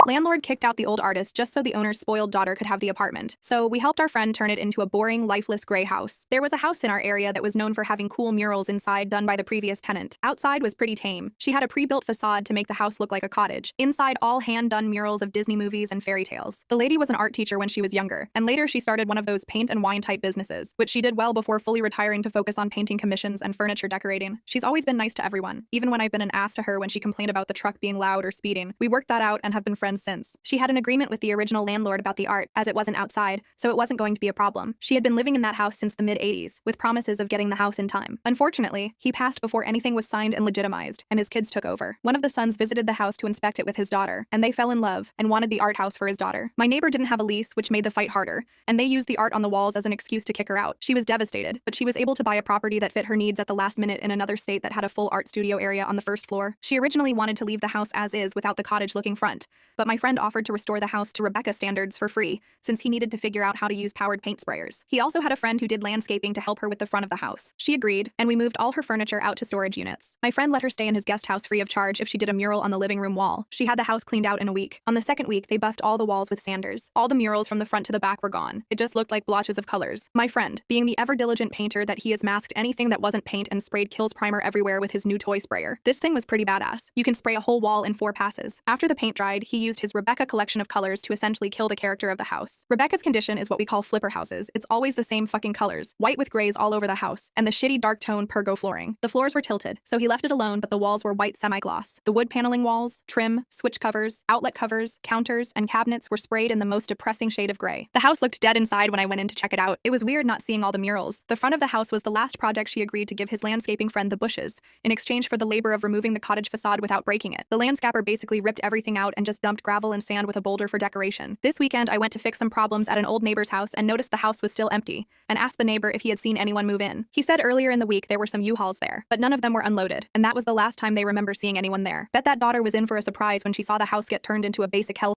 Landlord kicked out the old artist just so the owner's spoiled daughter could have the apartment. So we helped our friend turn it into a boring, lifeless gray house. There was a house in our area that was known for having cool murals inside done by the previous tenant. Outside was pretty tame. She had a pre-built facade to make the house look like a cottage. Inside, all hand-done murals of Disney movies and fairy tales. The lady was an art teacher when she was younger, and later she started one of those paint and wine type businesses, which she did well before fully retiring to focus on painting commissions and furniture decorating. She's always been nice to everyone, even when I've been an ass to her when she complained about the truck being loud or speeding. We worked that out and have been friends since. She had an agreement with the original landlord about the art, as it wasn't outside, so it wasn't going to be a problem. She had been living in that house since the mid-80s, with promises of getting the house in time. Unfortunately, he passed before anything was signed and legitimized, and his kids took over. One of the sons visited the house to inspect it with his daughter, and they fell in love and wanted the art house for his daughter. My neighbor didn't have a lease, which made the fight harder, and they used the art on the walls as an excuse to kick her out. She was devastated, but she was able to buy a property that fit her needs at the last minute in another state that had a full art studio area on the first floor. She originally wanted to leave the house as is without the cottage-looking front, but my friend offered to restore the house to Rebecca standards for free, since he needed to figure out how to use powered paint sprayers. He also had a friend who did landscaping to help her with the front of the house. She agreed, and we moved all her furniture out to storage units. My friend let her stay in his guest house free of charge if she did a mural on the living room wall. She had the house cleaned out in a week. On the second week, they buffed all the walls with sanders. All the murals from the front to the back were gone. It just looked like blotches of colors. My friend, being the ever-diligent painter that he is, masked anything that wasn't paint and sprayed Kills primer everywhere with his new toy sprayer. This thing was pretty badass. You can spray a whole wall in 4 passes. After the paint dried, he used his Rebecca collection of colors to essentially kill the character of the house. Rebecca's condition is what we call flipper houses. It's always the same fucking colors, white with grays all over the house, and the shitty dark tone pergo flooring. The floors were tilted, so he left it alone, but the walls were white semi-gloss. The wood paneling walls, trim, switch covers, outlet covers, counters, and cabinets were sprayed in the most depressing shade of gray. The house looked dead inside when I went in to check it out. It was weird not seeing all the murals. The front of the house was the last project she agreed to give his landscaping friend the bushes, in exchange for the labor of removing the cottage facade without breaking it. The landscaper basically ripped everything out and just dumped gravel and sand with a boulder for decoration. This weekend, I went to fix some problems at an old neighbor's house and noticed the house was still empty, and asked the neighbor if he had seen anyone move in. He said earlier in the week there were some U-Hauls there, but none of them were unloaded, and that was the last time they remember seeing anyone there. Bet that daughter was in for a surprise when she saw the house get turned into a basic hell